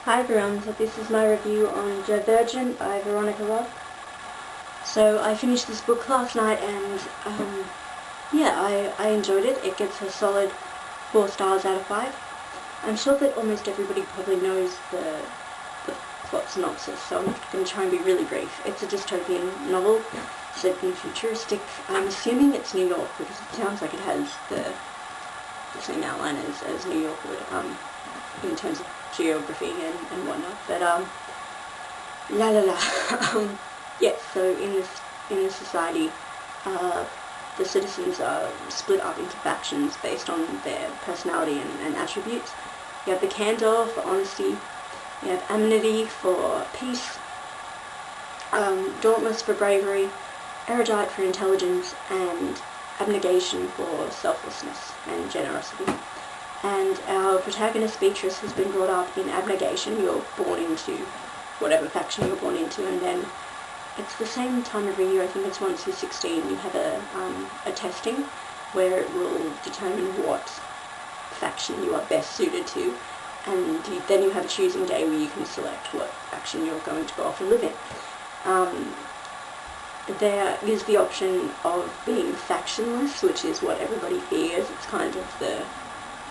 Hi everyone, so this is my review on Divergent by Veronica Roth. So I finished this book last night and yeah, I enjoyed it. It gets a solid 4 stars out of 5. I'm sure that almost everybody probably knows the plot synopsis, so I'm going to try and be really brief. It's a dystopian novel set in futuristic. I'm assuming it's New York because it sounds like it has the same outline as New York would in terms of geography and whatnot, but yes, so in this society, the citizens are split up into factions based on their personality and attributes. You have the candor for honesty, you have amenity for peace, dauntless for bravery, erudite for intelligence, and abnegation for selflessness and generosity. And our protagonist Beatrice has been brought up in abnegation. You're born into whatever faction you're born into, and then it's the same time every year, I think it's once you're 16, you have a testing where it will determine what faction you are best suited to, and then you have a choosing day where you can select what faction you're going to go off and live in. There is the option of being factionless, which is what everybody fears. It's kind of the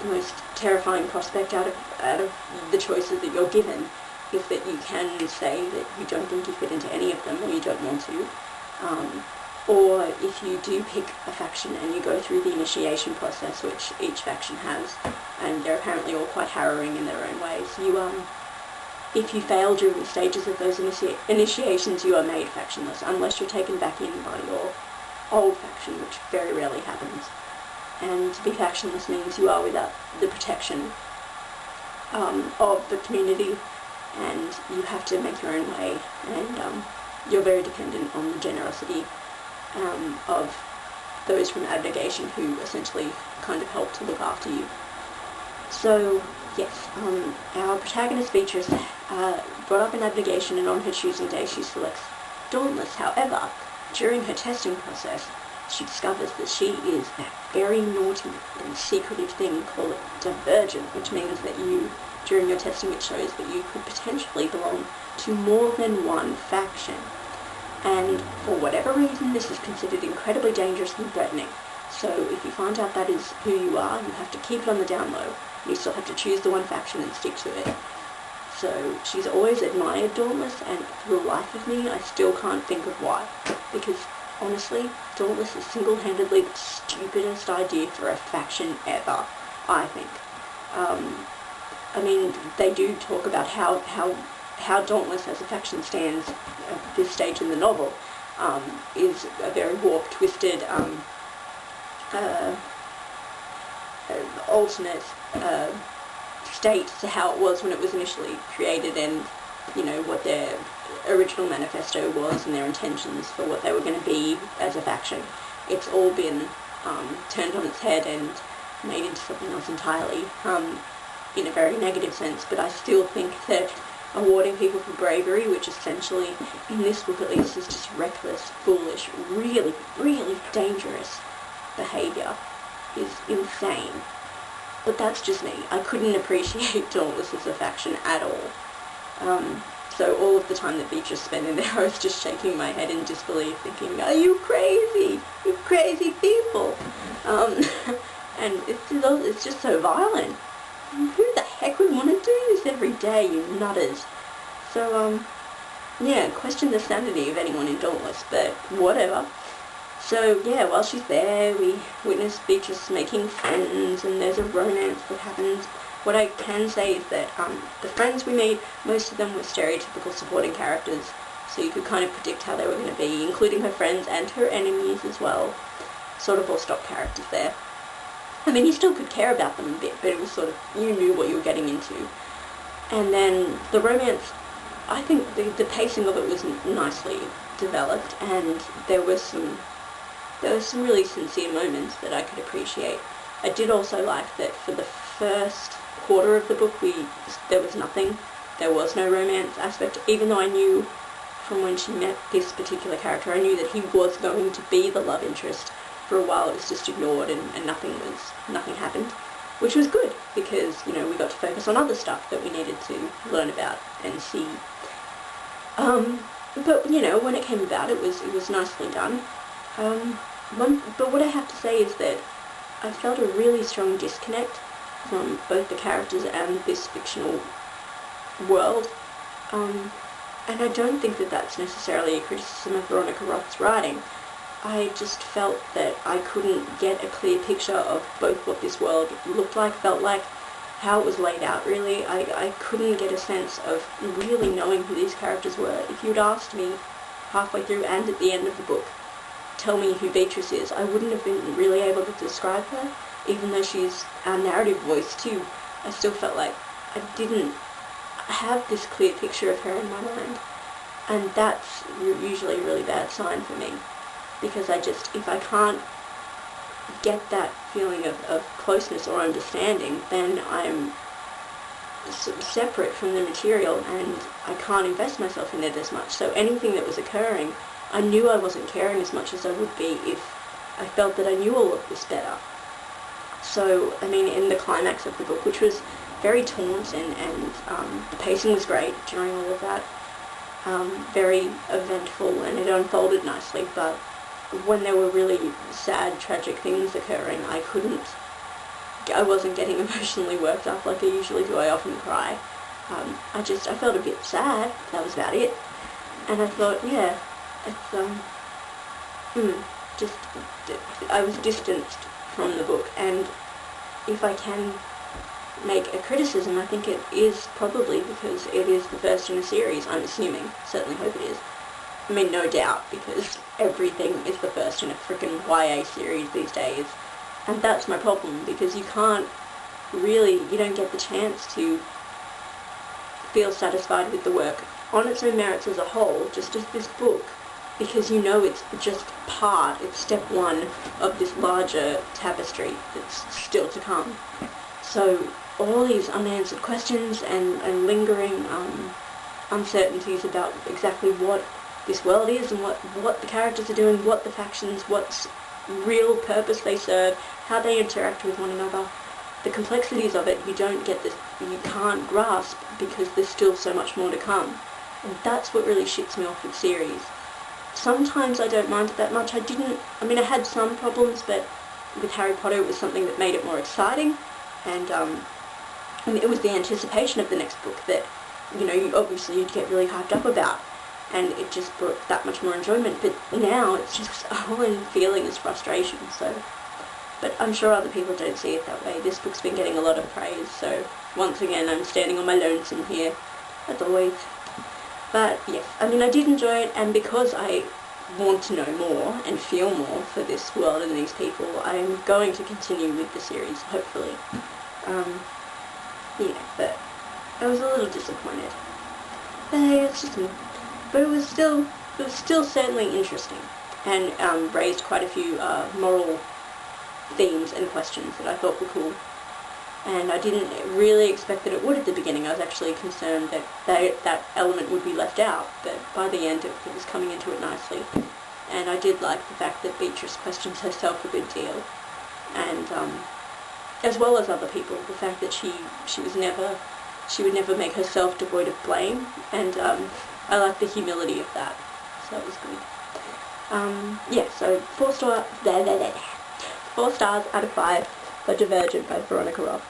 most terrifying prospect out of the choices that you're given, is that you can say that you don't think you fit into any of them or you don't want to, or if you do pick a faction and you go through the initiation process, which each faction has, and they're apparently all quite harrowing in their own ways, if you fail during the stages of those initiations, you are made factionless, unless you're taken back in by your old faction, which very rarely happens. And to be factionless means you are without the protection of the community, and you have to make your own way, and you're very dependent on the generosity of those from abnegation who essentially kind of help to look after you. So yes, our protagonist Beatrice, brought up in abnegation, and on her choosing day she selects dauntless. However, during her testing process, she discovers that she is that very naughty and secretive thing called Divergent, which means that during your testing, it shows that you could potentially belong to more than one faction. And for whatever reason, this is considered incredibly dangerous and threatening. So if you find out that is who you are, you have to keep it on the down low. You still have to choose the one faction and stick to it. So she's always admired Dauntless, and for the life of me, I still can't think of why. Because honestly, Dauntless is single-handedly the stupidest idea for a faction ever, I think. I mean, they do talk about how Dauntless as a faction stands at this stage in the novel, is a very warped, twisted, alternate state to how it was when it was initially created, and what their original manifesto was and their intentions for what they were going to be as a faction. It's all been turned on its head and made into something else entirely, in a very negative sense. But I still think that awarding people for bravery, which essentially, in this book at least, is just reckless, foolish, really, really dangerous behaviour, is insane. But that's just me. I couldn't appreciate Dauntless as a faction at all. So all of the time that Beatrice spent in there, I was just shaking my head in disbelief, thinking, are you crazy? You crazy people! And it's just so violent. Who the heck would want to do this every day, you nutters? So, yeah, question the sanity of anyone in Dauntless, but whatever. So, yeah, while she's there, we witness Beatrice making friends, and there's a romance that happens. What I can say is that the friends we made, most of them were stereotypical supporting characters, so you could kind of predict how they were going to be, including her friends and her enemies as well. Sort of all stock characters there. I mean, you still could care about them a bit, but it was sort of, you knew what you were getting into. And then the romance, I think the pacing of it was nicely developed, and there were some really sincere moments that I could appreciate. I did also like that for the first quarter of the book, there was nothing. There was no romance aspect, even though I knew from when she met this particular character, I knew that he was going to be the love interest. For a while it was just ignored, and nothing happened. which was good because, you know, we got to focus on other stuff that we needed to learn about and see. But, you know, when it came about, it was nicely done. But what I have to say is that I felt a really strong disconnect from both the characters and this fictional world. And I don't think that that's necessarily a criticism of Veronica Roth's writing. I just felt that I couldn't get a clear picture of both what this world looked like, felt like, how it was laid out, really. I couldn't get a sense of really knowing who these characters were. If you'd asked me halfway through and at the end of the book, tell me who Beatrice is, I wouldn't have been really able to describe her, even though she's our narrative voice too. I still felt like I didn't have this clear picture of her in my mind. And that's usually a really bad sign for me, because if I can't get that feeling of closeness or understanding, then I'm separate from the material and I can't invest myself in it as much. So anything that was occurring, I knew I wasn't caring as much as I would be if I felt that I knew all of this better. So, I mean, in the climax of the book, which was very taunt and the pacing was great during all of that, very eventful, and it unfolded nicely, but when there were really sad, tragic things occurring, I wasn't getting emotionally worked up like I usually do. I often cry. I felt a bit sad, that was about it. And I thought, yeah, I was distanced from the book, and if I can make a criticism, I think it is probably because it is the first in a series, I'm assuming. Certainly hope it is. I mean, no doubt, because everything is the first in a frickin' YA series these days. And that's my problem, because you don't get the chance to feel satisfied with the work on its own merits as a whole, just as this book, because you know it's just it's step one of this larger tapestry that's still to come. So all these unanswered questions and lingering uncertainties about exactly what this world is and what the characters are doing, what the factions, what real purpose they serve, how they interact with one another, the complexities of it, you can't grasp because there's still so much more to come. And that's what really shits me off with series. Sometimes I don't mind it that much. I had some problems, but with Harry Potter it was something that made it more exciting, and it was the anticipation of the next book that, you'd get really hyped up about, and it just brought that much more enjoyment. But now it's just all I'm feeling is frustration. But I'm sure other people don't see it that way. This book's been getting a lot of praise, so once again I'm standing on my lonesome here, as always. But yes, I did enjoy it, and because I want to know more and feel more for this world and these people, I'm going to continue with the series, hopefully. But I was a little disappointed. But hey, it's just me. But it was still certainly interesting, and raised quite a few moral themes and questions that I thought were cool. And I didn't really expect that it would at the beginning. I was actually concerned that that element would be left out, but by the end it was coming into it nicely. And I did like the fact that Beatrice questions herself a good deal, and as well as other people, the fact that she would never make herself devoid of blame, and I like the humility of that, so it was good. So 4 stars out of 5 for Divergent by Veronica Roth.